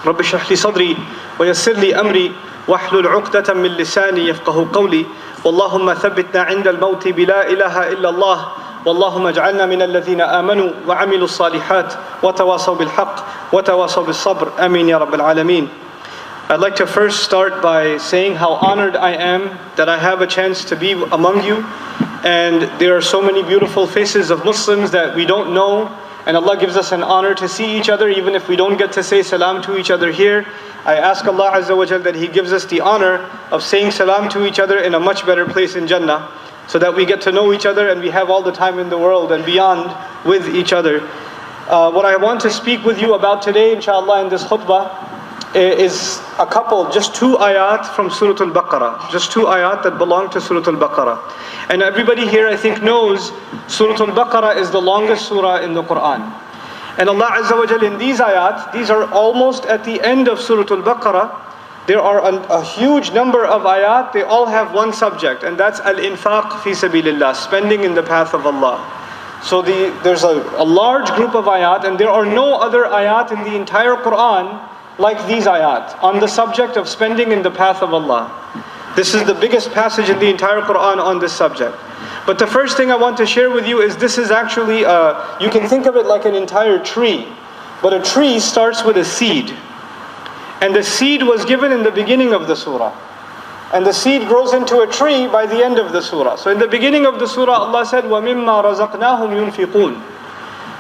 رب اشرح لي صدري ويسر لي أمري واحلل عقدة من لساني يفقه قولي واللهم ثبتنا عند الموت بلا إله إلا الله واللهم اجعلنا من الذين آمنوا وعملوا الصالحات وتواصوا بالحق وتواصوا بالصبر آمين يا رب العالمين. I'd like to first start by saying how honored I am that I have a chance to be among you, and there are so many beautiful faces of Muslims that we don't know, and Allah gives us an honor to see each other even if we don't get to say salam to each other here. I ask Allah Azza wa Jal that He gives us the honor of saying salam to each other in a much better place in Jannah, so that we get to know each other and we have all the time in the world and beyond with each other. What I want to speak with you about today, inshallah, in this khutbah is a couple, just two ayat from Surah Al-Baqarah. Just two ayat that belong to Surah Al-Baqarah. And everybody here I think knows Surah Al-Baqarah is the longest surah in the Qur'an. And Allah Azza wa Jal in these ayat, these are almost at the end of Surah Al-Baqarah. There are a huge number of ayat, they all have one subject, and that's al-infaq fi sabilillah, spending in the path of Allah. So there's a large group of ayat, and there are no other ayat in the entire Qur'an like these ayat on the subject of spending in the path of Allah. This is the biggest passage in the entire Qur'an on this subject. But the first thing I want to share with you is this is actually, you can think of it like an entire tree. But a tree starts with a seed. And the seed was given in the beginning of the surah. And the seed grows into a tree by the end of the surah. So in the beginning of the surah, Allah said, وَمِمَّا رَزَقْنَاهُمْ يُنْفِقُونَ.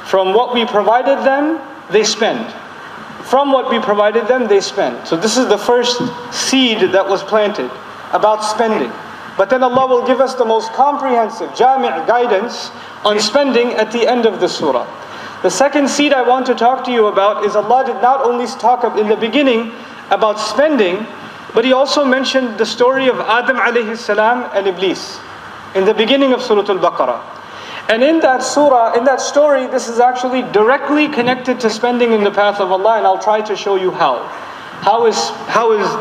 From what we provided them, they spend. From what we provided them, they spend. So this is the first seed that was planted, about spending. But then Allah will give us the most comprehensive, jami' guidance on spending at the end of the surah. The second seed I want to talk to you about is Allah did not only talk in the beginning about spending, but He also mentioned the story of Adam alayhi salam and Iblis in the beginning of Surah Al-Baqarah. And in that surah, in that story, this is actually directly connected to spending in the path of Allah, and I'll try to show you how. How is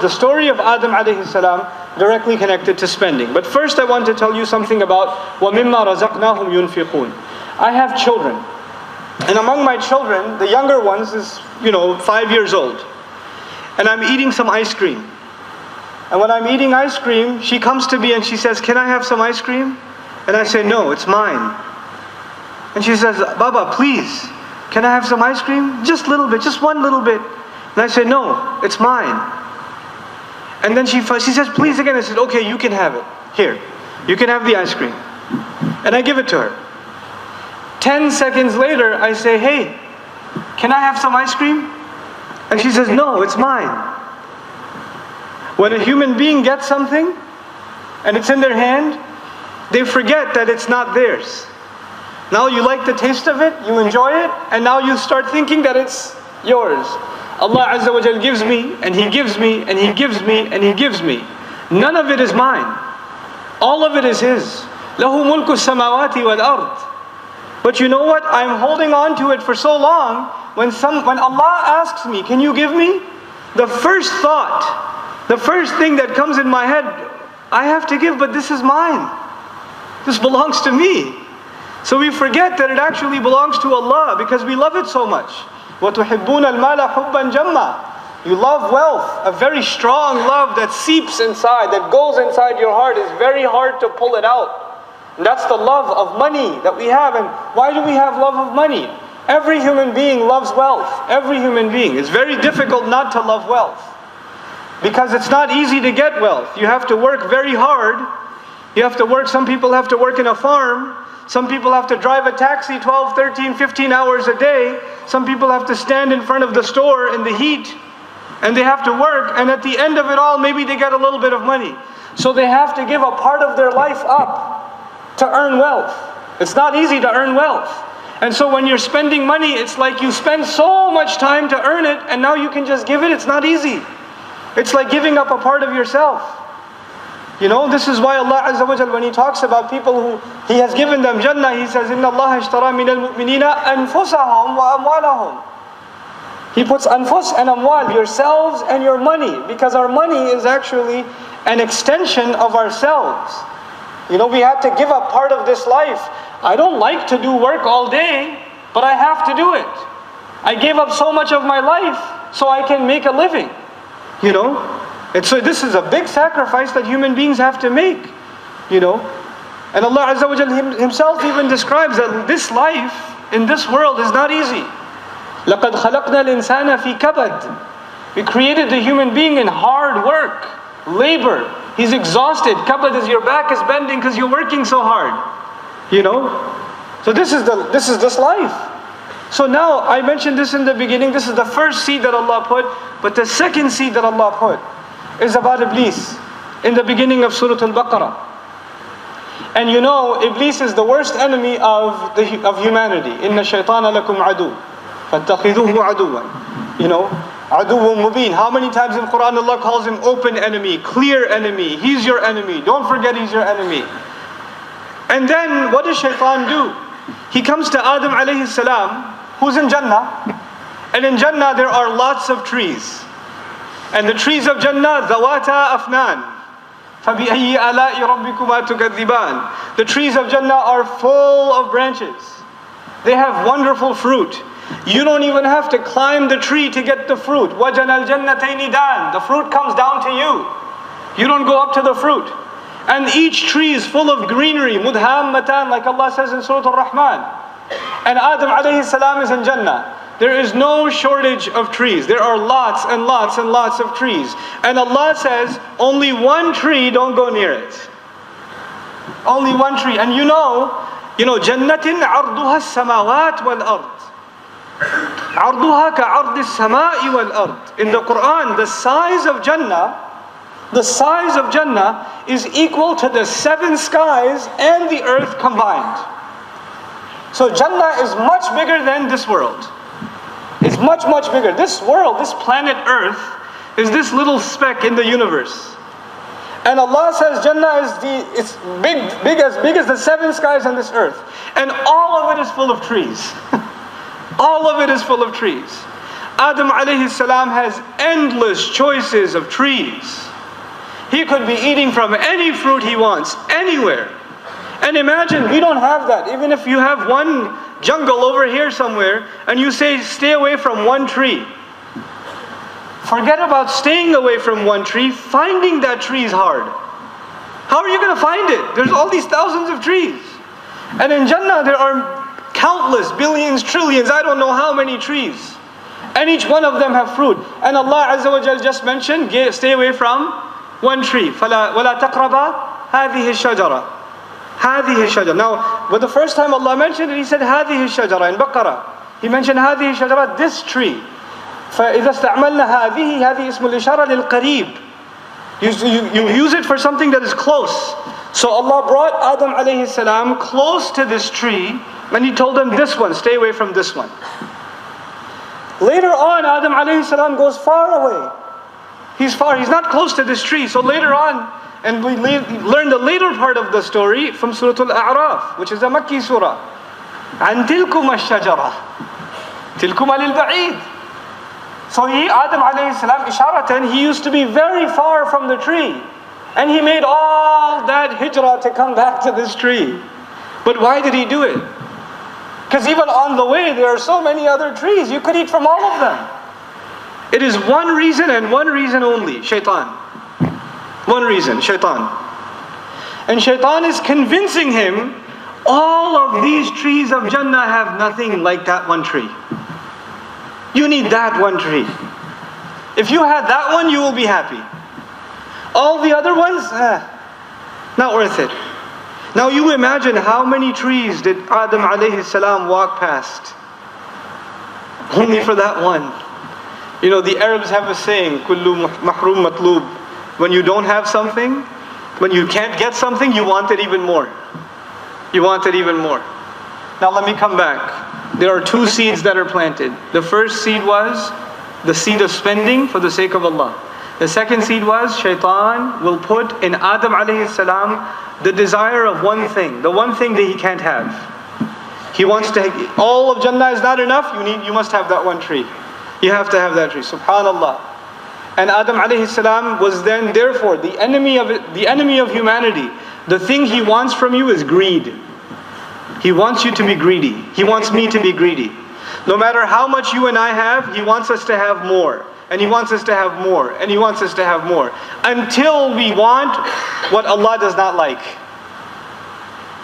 the story of Adam alayhi salam directly connected to spending? But first I want to tell you something about وَمِمَّا رَزَقْنَاهُمْ يُنْفِقُونَ. I have children. And among my children, the younger ones is, 5 years old. And I'm eating some ice cream. And when I'm eating ice cream, she comes to me and she says, "Can I have some ice cream?" And I say, "No, it's mine." And she says, "Baba, please, can I have some ice cream? Just a little bit, just one little bit." And I say, "No, it's mine." And then she says, "Please," again. I said, "Okay, you can have it. Here, you can have the ice cream." And I give it to her. 10 seconds later, I say, "Hey, can I have some ice cream?" And she says, "No, it's mine." When a human being gets something and it's in their hand, they forget that it's not theirs. Now you like the taste of it, you enjoy it, and now you start thinking that it's yours. Allah Azza wa Jal gives me, and He gives me, and He gives me, and He gives me. None of it is mine. All of it is His. لَهُ مُلْكُ السَّمَاوَاتِ وَالْأَرْضِ. But you know what? I'm holding on to it for so long. When Allah asks me, "Can you give me?" The first thought, the first thing that comes in my head, I have to give, but this is mine. This belongs to me. So we forget that it actually belongs to Allah because we love it so much. وَتُحِبُّونَ الْمَالَ حُبًّا جَمًّا. You love wealth, a very strong love that seeps inside, that goes inside your heart. It's very hard to pull it out. And that's the love of money that we have. And why do we have love of money? Every human being loves wealth. Every human being. It's very difficult not to love wealth. Because it's not easy to get wealth. You have to work very hard. You have to work, some people have to work in a farm. Some people have to drive a taxi 12, 13, 15 hours a day. Some people have to stand in front of the store in the heat. And they have to work. And at the end of it all, maybe they get a little bit of money. So they have to give a part of their life up to earn wealth. It's not easy to earn wealth. And so when you're spending money, it's like you spend so much time to earn it, and now you can just give it. It's not easy. It's like giving up a part of yourself. This is why Allah Azza wa Jal, when He talks about people who He has given them Jannah, He says, إِنَّ اللَّهَ اشْتَرَى مِنَ الْمُؤْمِنِينَ أَنفُسَهُمْ وَأَمْوَالَهُم. He puts anfus and amwal, yourselves and your money, because our money is actually an extension of ourselves. We have to give up part of this life. I don't like to do work all day, but I have to do it. I gave up so much of my life so I can make a living. You know? And so this is a big sacrifice that human beings have to make. You know? And Allah Azza wa Jalla Himself even describes that this life in this world is not easy. لَقَدْ خَلَقْنَا الْإِنسَانَ فِي كَبَدٍ. We created the human being in hard work, labor. He's exhausted. Kabad is your back is bending because you're working so hard. You know? So this is this life. So now, I mentioned this in the beginning, this is the first seed that Allah put, but the second seed that Allah put is about Iblis in the beginning of Surah Al-Baqarah. And you know, Iblis is the worst enemy of humanity. إِنَّ الشَّيْطَانَ لَكُمْ عَدُوٌّ فَاتَّخِذُوهُ عَدُوًّا. You know, عَدُوٌّ مُبِينٌ. How many times in Qur'an Allah calls him open enemy, clear enemy. He's your enemy. Don't forget he's your enemy. And then, what does Shaitan do? He comes to Adam alayhi salam, who's in Jannah. And in Jannah there are lots of trees. And the trees of Jannah, ذَوَاتَا أَفْنَانٍ فَبِأَيِّ آلَاءِ رَبِّكُمَا تُكَذِّبَانِ. The trees of Jannah are full of branches. They have wonderful fruit. You don't even have to climb the tree to get the fruit. وَجَنَى الْجَنَّتَيْنِ دَانٍ. The fruit comes down to you. You don't go up to the fruit. And each tree is full of greenery, مُدْهَامَّتَانِ, like Allah says in Surah Al-Rahman. And Adam alayhi salam is in Jannah. There is no shortage of trees. There are lots and lots and lots of trees. And Allah says, only one tree, don't go near it. Only one tree. And you know, جَنَّةٍ عَرْضُهَا السَّمَاوَاتِ وَالْأَرْضِ. عَرْضُهَا كَعَرْضِ السَّمَاءِ وَالْأَرْضِ. In the Qur'an, the size of Jannah is equal to the 7 skies and the earth combined. So Jannah is much bigger than this world. It's much, much bigger. This world, this planet Earth, is this little speck in the universe. And Allah says Jannah is it's big as the 7 skies and this earth. And all of it is full of trees. All of it is full of trees. Adam alayhi salam has endless choices of trees. He could be eating from any fruit he wants, anywhere. And imagine, we don't have that. Even if you have one jungle over here somewhere, and you say, stay away from one tree. Forget about staying away from one tree. Finding that tree is hard. How are you going to find it? There's all these thousands of trees. And in Jannah, there are countless, billions, trillions, I don't know how many trees. And each one of them have fruit. And Allah Azza wa Jal just mentioned, stay away from one tree. وَلَا تَقْرَبَا هَذِهِ الشَّجَرَةِ. هذه الشجرة. Now, but the first time Allah mentioned it, He said هذه الشجرة in Baqarah. He mentioned هذه الشجرة, this tree. فإذا استعملنا هذه اسم الإشارة للقريب. You use it for something that is close. So Allah brought Adam alayhi salam close to this tree, and He told him this one, stay away from this one. Later on, Adam alayhi salam goes far away. He's not close to this tree. So later on, and we learn the later part of the story from Surah Al-A'raf, which is a Makki surah. عَنْ تِلْكُمَ الشَّجَرَةِ تِلْكُمَ لِلْبَعِيدِ. So Adam alayhi salam, isharatan, he used to be very far from the tree. And he made all that hijrah to come back to this tree. But why did he do it? Because even on the way, there are so many other trees. You could eat from all of them. It is one reason and one reason only, shaitan. One reason, shaitan. And shaitan is convincing him, all of these trees of Jannah have nothing like that one tree. You need that one tree. If you had that one, you will be happy. All the other ones, not worth it. Now you imagine how many trees did Adam alayhi salam walk past? Only for that one. You know, the Arabs have a saying, كُلُّ مَحْرُوم مَطْلُوب. When you don't have something, when you can't get something, you want it even more. You want it even more. Now let me come back. There are 2 seeds that are planted. The first seed was the seed of spending for the sake of Allah. The second seed was shaitan will put in Adam alayhi salam the desire of one thing, the one thing that he can't have. He wants to, all of Jannah is not enough, you must have that one tree. You have to have that tree. Subhanallah. And Adam alayhi salam was then therefore the enemy of humanity. The thing he wants from you is greed. He wants you to be greedy. He wants me to be greedy. No matter how much you and I have, He wants us to have more. And He wants us to have more. And He wants us to have more. Until we want what Allah does not like.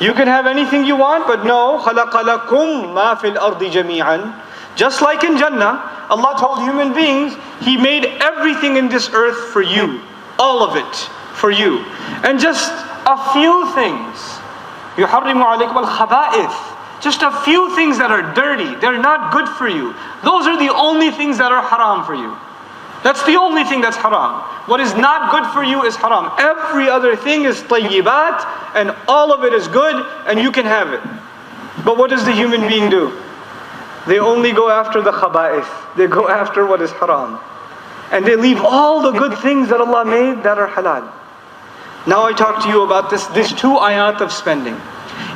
You can have anything you want, but no. خَلَقَ لَكُمْ مَا فِي الْأَرْضِ جَمِيعًا. Just like in Jannah, Allah told human beings, He made everything in this earth for you. All of it for you. And just a few things. يُحَرِّمُ عَلَيْكُمُ الْخَبَائِثِ. Just a few things that are dirty, they're not good for you. Those are the only things that are haram for you. That's the only thing that's haram. What is not good for you is haram. Every other thing is tayyibat, and all of it is good, and you can have it. But what does the human being do? They only go after the khaba'ith. They go after what is haram. And they leave all the good things that Allah made that are halal. Now I talk to you about these two ayat of spending.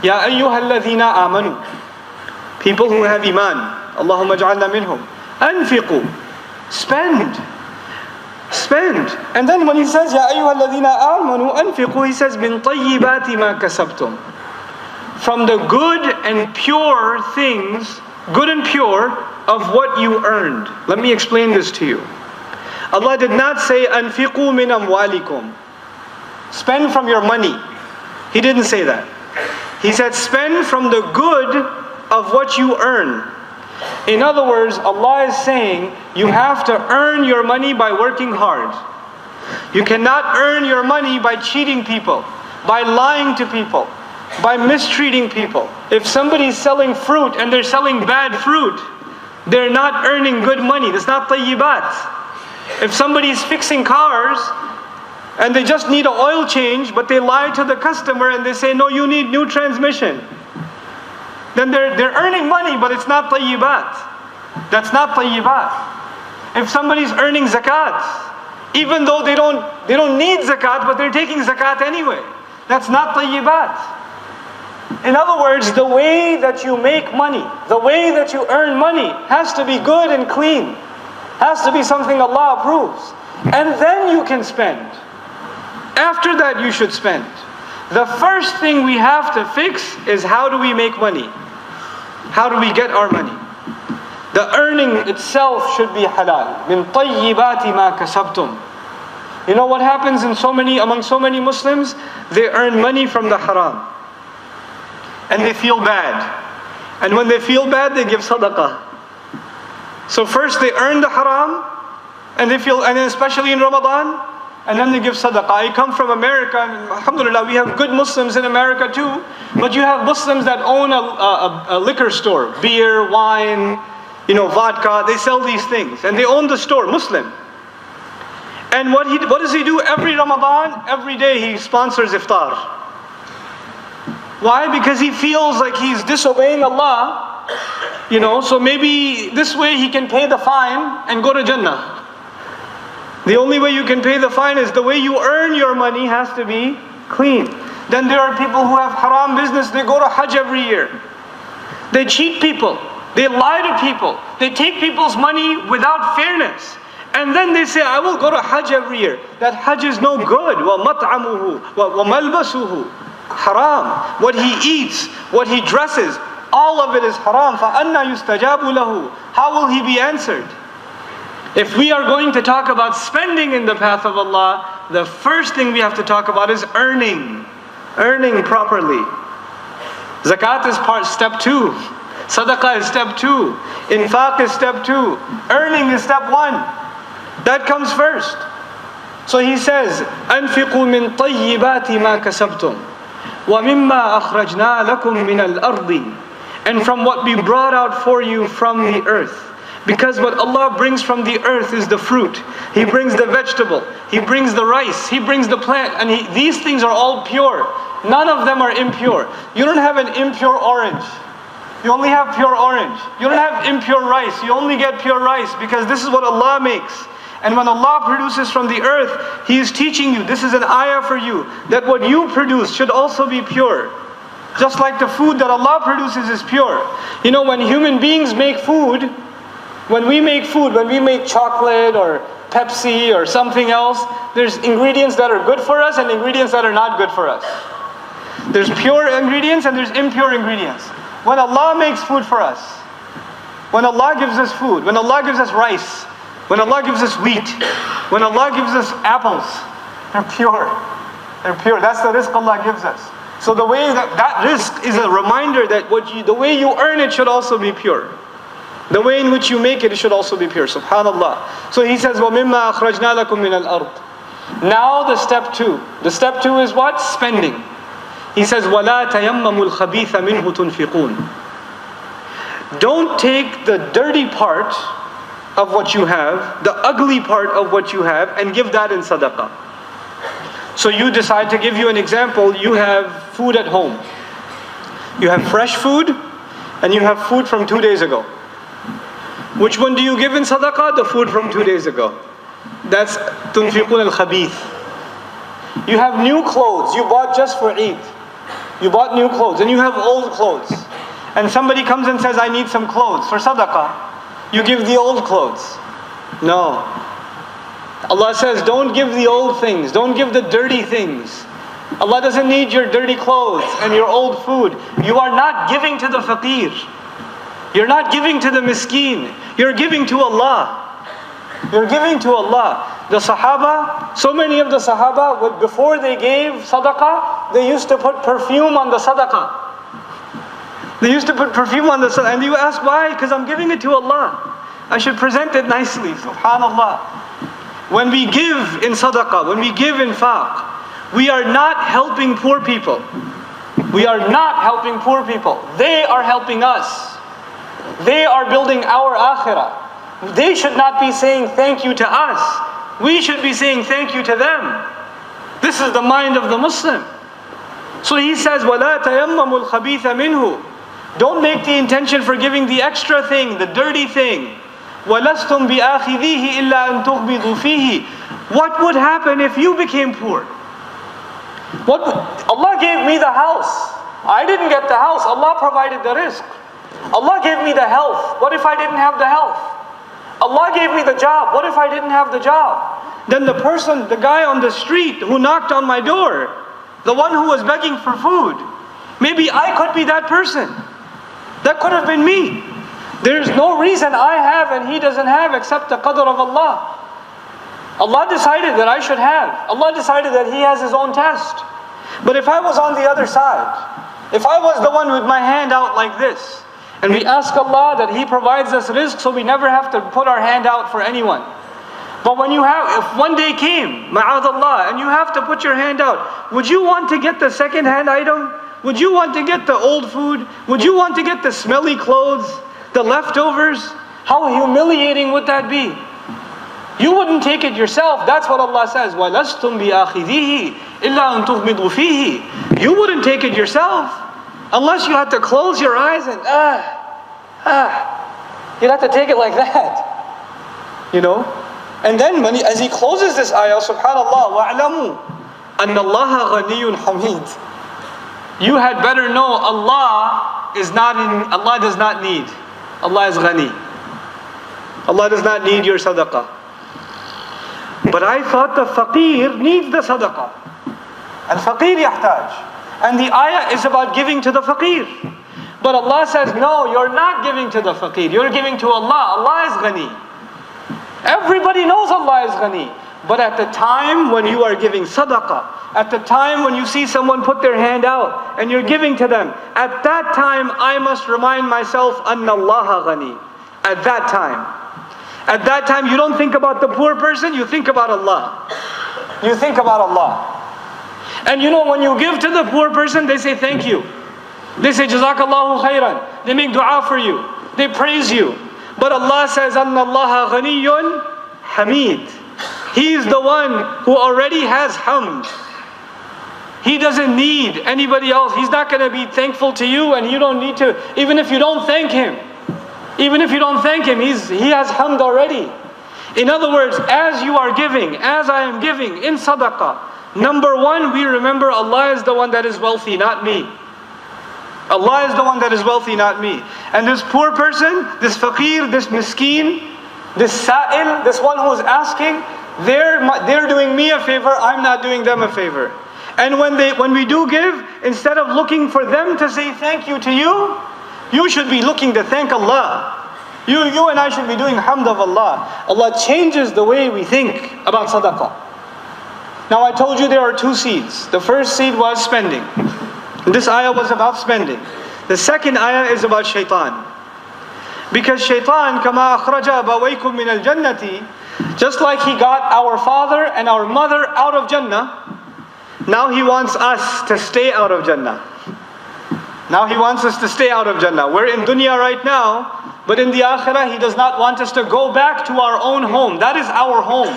Ya ayyuhalladhina amanu. People who have iman. Allahumma ja'alna minhum. Anfiqu. Spend. Spend. And then when He says, Ya ayyuhalladhina amanu anfiqu, He says, min tayyibati ma kasabtum. From the good and pure things, good and pure, of what you earned. Let me explain this to you. Allah did not say, anfiqu min amwalikum. Spend from your money. He didn't say that. He said, spend from the good of what you earn. In other words, Allah is saying, you have to earn your money by working hard. You cannot earn your money by cheating people, by lying to people, by mistreating people. If somebody's selling fruit and they're selling bad fruit, they're not earning good money. That's not tayyibat. If somebody's fixing cars, and they just need an oil change, but they lie to the customer and they say, no, you need new transmission. Then they're earning money, but it's not tayyibat. That's not tayyibat. If somebody's earning zakat, even though they don't need zakat, but they're taking zakat anyway, that's not tayyibat. In other words, the way that you make money, the way that you earn money has to be good and clean. Has to be something Allah approves. And then you can spend. After that, you should spend. The first thing we have to fix is how do we make money? How do we get our money? The earning itself should be halal. Min tayyibati ma kasabtum. You know what happens among so many Muslims? They earn money from the haram. And they feel bad. And when they feel bad, they give sadaqah. So first they earn the haram, and then especially in Ramadan, and then they give sadaqah. I come from America, and alhamdulillah, we have good Muslims in America too. But you have Muslims that own a liquor store, beer, wine, vodka. They sell these things, and they own the store, Muslim. And what does he do every Ramadan? Every day he sponsors iftar. Why? Because he feels like he's disobeying Allah. So maybe this way he can pay the fine and go to Jannah. The only way you can pay the fine is the way you earn your money has to be clean. Then there are people who have haram business. They go to Hajj every year. They cheat people. They lie to people. They take people's money without fairness. And then they say, I will go to Hajj every year. That Hajj is no good. وَمَطْعَمُهُ وَمَلْبَسُهُ haram. What he eats, what he dresses, all of it is haram. فَأَنَّا يُسْتَجَابُ لَهُ. How will he be answered? If we are going to talk about spending in the path of Allah, the first thing we have to talk about is earning. Earning properly. Zakat is step 2. Sadaqah is step 2. Infaq is step 2. Earning is step 1. That comes first. So he says, أَنْفِقُوا مِنْ طَيِّبَاتِ مَا كَسَبْتُمْ وَمِمَّا أَخْرَجْنَا لَكُمْ مِنَ الْأَرْضِ. And from what we brought out for you from the earth. Because what Allah brings from the earth is the fruit. He brings the vegetable. He brings the rice. He brings the plant. And these things are all pure. None of them are impure. You don't have an impure orange. You only have pure orange. You don't have impure rice. You only get pure rice because this is what Allah makes. And when Allah produces from the earth, He is teaching you, this is an ayah for you, that what you produce should also be pure. Just like the food that Allah produces is pure. When human beings make food, when we make chocolate or Pepsi or something else, there's ingredients that are good for us and ingredients that are not good for us. There's pure ingredients and there's impure ingredients. When Allah makes food for us, When Allah gives us food, when Allah gives us rice, when Allah gives us wheat, when Allah gives us apples, they're pure. They're pure. That's the rizq Allah gives us. So the way that rizq is a reminder that the way you earn it should also be pure. The way in which you make it should also be pure. Subhanallah. So he says, وَمِمَّا أَخْرَجْنَا لَكُم مِّنَ الْأَرْضِ. Now the step 2. The step 2 is what? Spending. He says, وَلَا تَيَمَّمُوا الْخَبِيثَ مِنْهُ تُنْفِقُونَ. Don't take the dirty part of what you have, the ugly part of what you have, and give that in sadaqah. So you decide, to give you an example, you have food at home. You have fresh food, and you have food from 2 days ago. Which one do you give in sadaqah? The food from 2 days ago. That's tunfiqun al-khabith. You have new clothes you bought just for Eid. You bought new clothes, and you have old clothes. And somebody comes and says, I need some clothes for sadaqah. You give the old clothes. No. Allah says, don't give the old things. Don't give the dirty things. Allah doesn't need your dirty clothes and your old food. You are not giving to the faqir. You're not giving to the miskeen. You're giving to Allah. You're giving to Allah. The Sahaba, so many of the Sahaba, before they gave sadaqah, they used to put perfume on the sadaqah. They used to put perfume on the sadaqah. And you ask why? Because I'm giving it to Allah. I should present it nicely. Subhanallah. When we give in sadaqah, when we give in infaq, we are not helping poor people. We are not helping poor people. They are helping us. They are building our akhirah. They should not be saying thank you to us. We should be saying thank you to them. This is the mind of the Muslim. So he says, وَلَا تَيَمَّمُوا الْخَبِيثَ مِنْهُ. Don't make the intention for giving the extra thing, the dirty thing. وَلَسْتُمْ بِآخِذِيهِ إِلَّا أَن تُغْمِضُوا فِيهِ. What would happen if you became poor? Allah gave me the house. I didn't get the house. Allah provided the rizq. Allah gave me the health. What if I didn't have the health? Allah gave me the job. What if I didn't have the job? Then the person, the guy on the street who knocked on my door, the one who was begging for food, maybe I could be that person. That could have been me. There's no reason I have and he doesn't have except the qadr of Allah. Allah decided that I should have. Allah decided that He has His own test. But if I was on the other side, if I was the one with my hand out like this, and we ask Allah that He provides us rizq so we never have to put our hand out for anyone. But when if one day came, ma'adallah, and you have to put your hand out, would you want to get the second-hand item? Would you want to get the old food? Would you want to get the smelly clothes? The leftovers? How humiliating would that be? You wouldn't take it yourself. That's what Allah says. وَلَسْتُمْ بِآخِذِيهِ إِلَّا أَن تُغْمِضُوا فِيهِ. You wouldn't take it yourself unless you had to close your eyes and you'd have to take it like that. You know? And then as he closes this ayah, subhanallah, وَاعْلَمُوا أَنَّ اللَّهَ غَنِيٌّ حَمِيدٌ. You had better know Allah does not need. Allah is ghani. Allah does not need your sadaqah. But I thought the faqir needs the sadaqah. And faqir yahtaj. And the ayah is about giving to the faqir. But Allah says, no, you're not giving to the faqir. You're giving to Allah. Allah is ghani. Everybody knows Allah is ghani. But at the time when you are giving sadaqah, at the time when you see someone put their hand out and you're giving to them, at that time I must remind myself, أَنَّ اللَّهَ ghani. At that time. At that time you don't think about the poor person, you think about Allah. You think about Allah. And you know, when you give to the poor person, they say thank you. They say Jazakallahu khairan. They make dua for you. They praise you. But Allah says, أَنَّ اللَّهَ غَنِيٌّ حَمِيدٌ. He is the one who already has hamd. He doesn't need anybody else. He's not going to be thankful to you, and you don't need to. Even if you don't thank Him. Even if you don't thank Him, He has hamd already. In other words, as you are giving, as I am giving in sadaqah, number one, we remember Allah is the one that is wealthy, not me. Allah is the one that is wealthy, not me. And this poor person, this faqir, this miskeen, this sa'il, this one who is asking, they're doing me a favor, I'm not doing them a favor. And when we do give, instead of looking for them to say thank you to you, you should be looking to thank Allah. You and I should be doing hamd of Allah. Allah changes the way we think about sadaqah. Now I told you there are two seeds. The first seed was spending. This ayah was about spending. The second ayah is about shaitan. Because shaitan, كَمَا أَخْرَجَ أَبَوَيْكُم مِّنَ الْجَنَّةِ, just like he got our father and our mother out of Jannah, now he wants us to stay out of Jannah. Now he wants us to stay out of Jannah. We're in dunya right now, but in the akhirah he does not want us to go back to our own home. That is our home.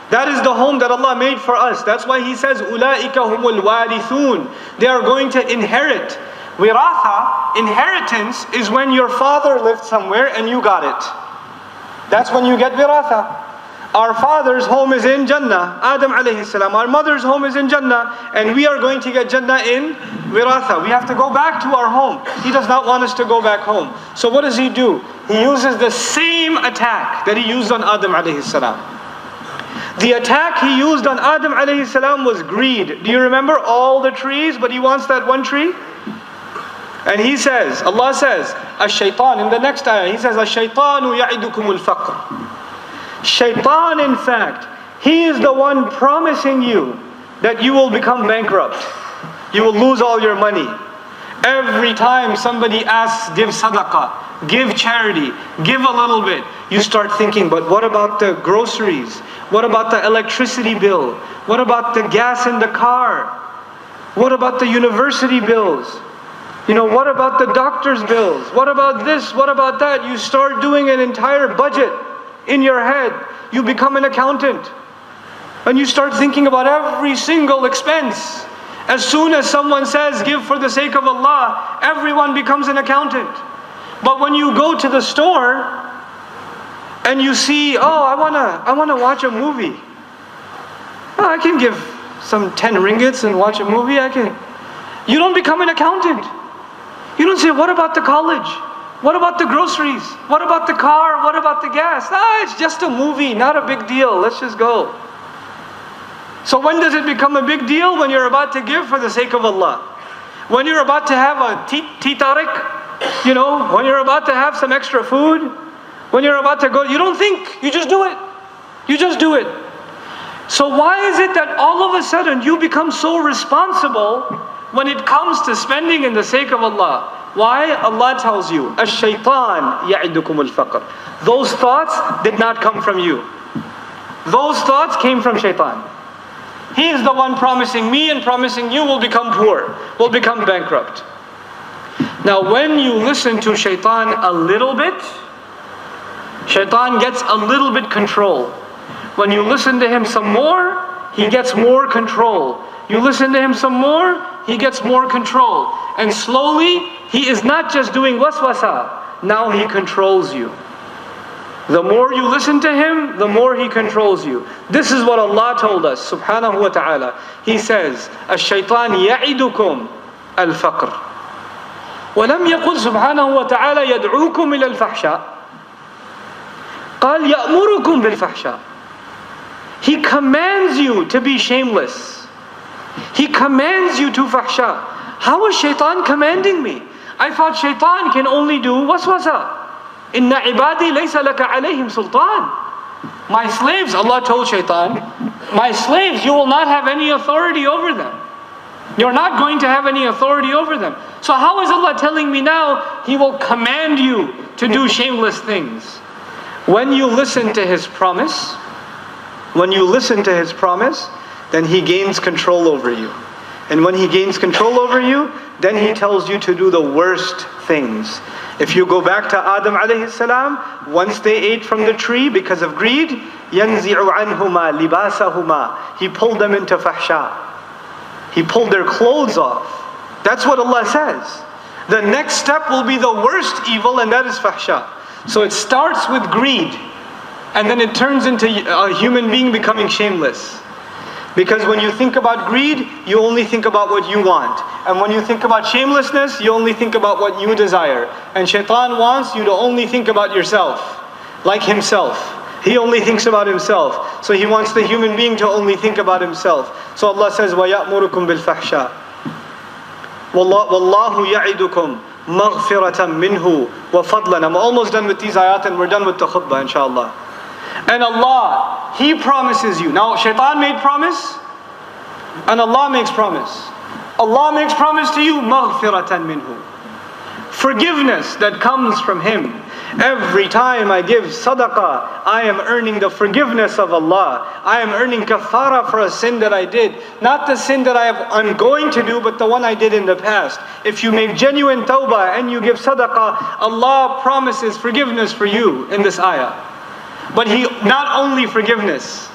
That is the home that Allah made for us. That's why He says, أُولَٰئِكَ هُمُ الْوَارِثُونَ. They are going to inherit. Wiratha, inheritance, is when your father lived somewhere and you got it. That's when you get wiratha. Our father's home is in Jannah, Adam alayhi salam. Our mother's home is in Jannah, and we are going to get Jannah in wiratha. We have to go back to our home. He does not want us to go back home. So what does He do? He uses the same attack that He used on Adam alayhi salam. The attack He used on Adam alayhi salam was greed. Do you remember all the trees, but He wants that one tree? And He says, Allah says, Ash-shaytan, in the next ayah, He says, Ash-shaytanu ya'idukum al-faqr. Shaitan, in fact, he is the one promising you that you will become bankrupt. You will lose all your money. Every time somebody asks, give sadaqah, give charity, give a little bit, you start thinking, but what about the groceries? What about the electricity bill? What about the gas in the car? What about the university bills? What about the doctor's bills? What about this? What about that? You start doing an entire budget in your head. You become an accountant. And you start thinking about every single expense. As soon as someone says, give for the sake of Allah, everyone becomes an accountant. But when you go to the store and you see, I wanna watch a movie. I can give some 10 ringgits and watch a movie. You don't become an accountant. You don't say, what about the college? What about the groceries? What about the car? What about the gas? It's just a movie, not a big deal. Let's just go. So when does it become a big deal? When you're about to give for the sake of Allah. When you're about to have a tea tarik, when you're about to have some extra food, when you're about to go, you don't think, you just do it. You just do it. So why is it that all of a sudden you become so responsible when it comes to spending in the sake of Allah? Why? Allah tells you, Ash-shaytan ya'idukum al-faqr. Those thoughts did not come from you. Those thoughts came from shaitan. He is the one promising me and promising you will become poor, will become bankrupt. Now when you listen to shaitan a little bit, shaitan gets a little bit control. When you listen to him some more, he gets more control. You listen to him some more, he gets more control. And slowly, he is not just doing waswasa, now he controls you. The more you listen to him, the more he controls you. This is what Allah told us, subhanahu wa ta'ala. He says, Ash-shaytan ya'idukum al-faqr. وَلَمْ يَقُلْ سُبْحَانَهُ وَتَعَالَى يَدْعُوكُمْ إِلَى الْفَحْشَاءِ قَالْ يَأْمُرُكُمْ بِالْفَحْشَاءِ. He commands you to be shameless. He commands you to fahsha. How is shaitan commanding me? I thought shaitan can only do waswasa. Inna ibadi laysa laka alayhim sultan. My slaves, Allah told shaitan, my slaves, you will not have any authority over them. You're not going to have any authority over them. So how is Allah telling me now He will command you to do shameless things? When you listen to His promise, then He gains control over you. And when He gains control over you, then He tells you to do the worst things. If you go back to Adam alayhi salam, once they ate from the tree because of greed, يَنْزِعُ عَنْهُمَا لِبَاسَهُمَا. He pulled them into fahsha. He pulled their clothes off. That's what Allah says. The next step will be the worst evil, and that is fahsha. So it starts with greed, and then it turns into a human being becoming shameless. Because when you think about greed, you only think about what you want. And when you think about shamelessness, you only think about what you desire. And shaitan wants you to only think about yourself, like himself. He only thinks about himself. So he wants the human being to only think about himself. So Allah says, وَيَأْمُرُكُمْ بِالْفَحْشَاءِ وَاللَّهُ يَعِدُكُمْ مغفرة منه وفضلا. I'm almost done with these ayat and we're done with the khutbah inshallah. And Allah, He promises you. Now shaitan made promise and Allah makes promise. Allah makes promise to you, مغفرة منه. Forgiveness that comes from Him. Every time I give sadaqah, I am earning the forgiveness of Allah. I am earning kafara for a sin that I did. Not the sin that I'm going to do, but the one I did in the past. If you make genuine tawbah and you give sadaqah, Allah promises forgiveness for you in this ayah. But He, not only forgiveness.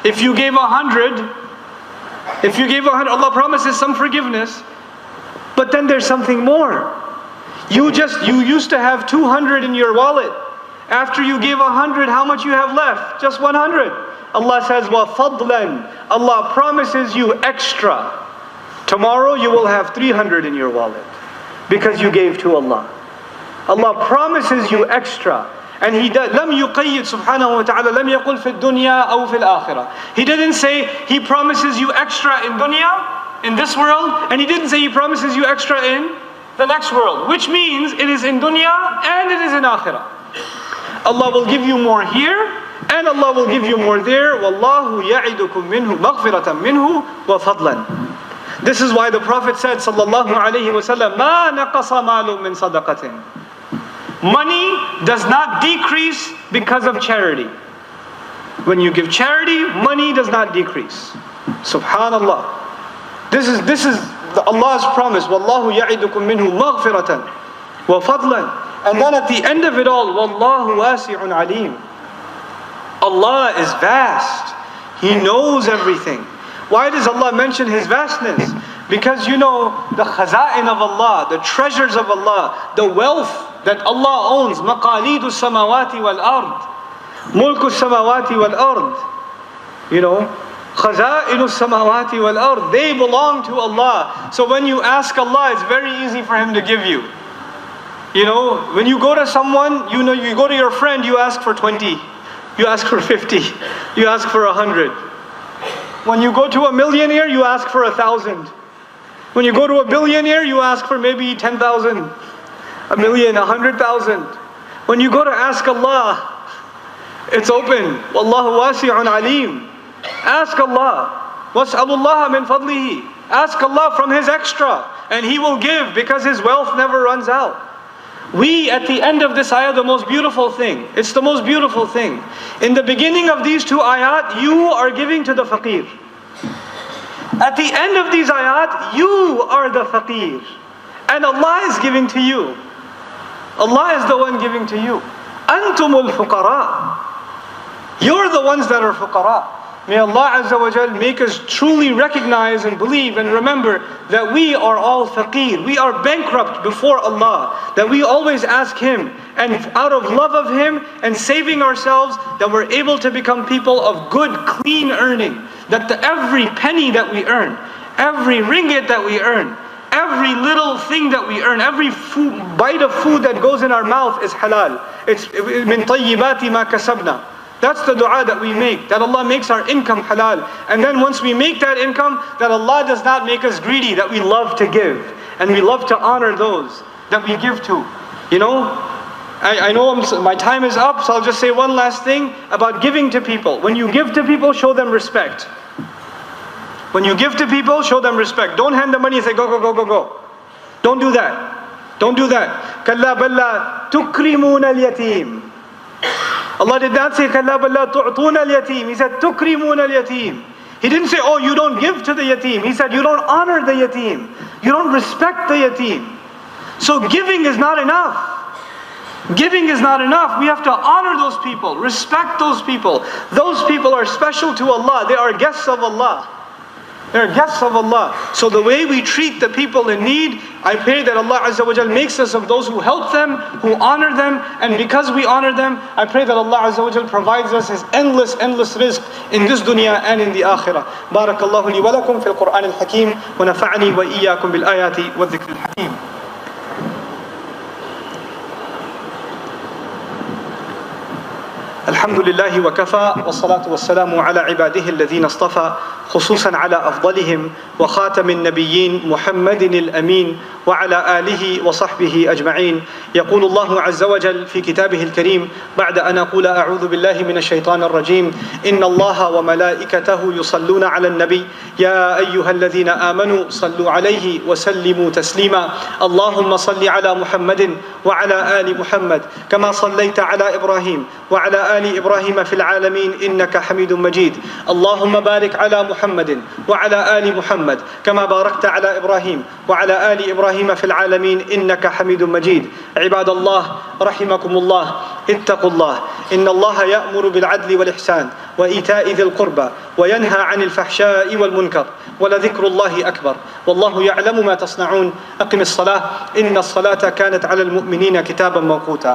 If you gave 100, Allah promises some forgiveness. But then there's something more. You used to have 200 in your wallet. After you gave 100, how much you have left? Just 100. Allah says, وَفَضْلًا. Allah promises you extra. Tomorrow you will have 300 in your wallet because you gave to Allah. Allah promises you extra. And He does. لم يقيد سبحانه وتعالى لم يقل في الدنيا أو في الآخرة. He didn't say He promises you extra in dunya, in this world, and He didn't say He promises you extra in the next world, which means it is in dunya and it is in akhirah. Allah will give you more here and Allah will give you more there. Wallahu ya'idukum minhu maghfiratan minhu wa fadlan. This is why the Prophet said sallallahu alayhi wa sallam, ma naqasa malun min sadaqatin. Money does not decrease because of charity. When you give charity, money does not decrease. Subhanallah. This is Allah's promise. Wallahu ya'idukum minhu maghfiratan wa fadlan. And then at the end of it all, wallahu wasi'un alim. Allah is vast. He knows everything. Why does Allah mention His vastness? Because you know the khaza'in of Allah, the treasures of Allah, the wealth that Allah owns. Maqalidu samawati wal ard, mulku samawati wal ard. You know, khaza'inu samawati wal ard, they belong to Allah. So when you ask Allah, it's very easy for Him to give you. You know, when you go to someone, you go to your friend, you ask for 20, you ask for 50, you ask for 100. When you go to a millionaire, you ask for 1,000. When you go to a billionaire, you ask for maybe 10,000, a million, 100,000. When you go to ask Allah, it's open. Wallahu wasi'un alim. Ask Allah. Was'alullaha min fadlihi. Ask Allah from His extra, and He will give because His wealth never runs out. We, at the end of this ayah, the most beautiful thing. It's the most beautiful thing. In the beginning of these two ayat, you are giving to the faqir. At the end of these ayat, you are the faqir. And Allah is giving to you. Allah is the one giving to you. Antumul fuqara. You're the ones that are fuqara. May Allah Azza wa Jal make us truly recognize and believe and remember that we are all faqir. We are bankrupt before Allah. That we always ask Him, and out of love of Him and saving ourselves, that we're able to become people of good, clean earning. That every penny that we earn, every ringgit that we earn, every little thing that we earn, every bite of food that goes in our mouth is halal. It's min tayyibati ma kasabna. That's the dua that we make, that Allah makes our income halal. And then once we make that income, that Allah does not make us greedy, that we love to give. And we love to honor those that we give to. You know, I know my time is up, so I'll just say one last thing about giving to people. When you give to people, show them respect. When you give to people, show them respect. Don't hand the money and say, go, go, go, go, go. Don't do that. Don't do that. كَلَّا بَلَّا تُكْرِمُونَ الْيَتِيمِ. Allah did not say كَلَّا بَلَّا تُعْطُونَ الْيَتِيمِ. He said تُكْرِمُونَ الْيَتِيمِ. He didn't say, oh, you don't give to the yatim. He said, you don't honor the yatim. You don't respect the yatim. So giving is not enough. Giving is not enough. We have to honor those people, respect those people. Those people are special to Allah. They are guests of Allah. They're guests of Allah. So the way we treat the people in need, I pray that Allah Azza wa Jal makes us of those who help them, who honor them, and because we honor them, I pray that Allah Azza wa Jal provides us His endless rizq in this dunya and in the akhirah. Barakallahu li wa lakum fil Qur'an al-Hakim wa nafa'ani wa iyyakum bil ayati wa dhikr al-Hakim. الحمد لله وكفى والصلاة والسلام على عباده الذين اصطفى خصوصا على أفضلهم وخاتم النبيين محمد الأمين وعلى آله وصحبه أجمعين. يقول الله عز وجل في كتابه الكريم بعد أن أقول أعوذ بالله من الشيطان الرجيم: إن الله وملائكته يصلون على النبي يا أيها الذين آمنوا صلوا عليه وسلموا تسليما. اللهم صل على محمد وعلى آل محمد كما صليت على إبراهيم وعلى آل إبراهيم في العالمين إنك حميد مجيد. اللهم بارك على محمد وعلى آل محمد كما باركت على إبراهيم وعلى آل إبراهيم في العالمين إنك حميد مجيد. عباد الله رحمكم الله، اتقوا الله، إن الله يأمر بالعدل والإحسان وإيتاء ذي القربى وينهى عن الفحشاء والمنكر ولذكر الله أكبر والله يعلم ما تصنعون. أقم الصلاة إن الصلاة كانت على المؤمنين كتابا موقوتا.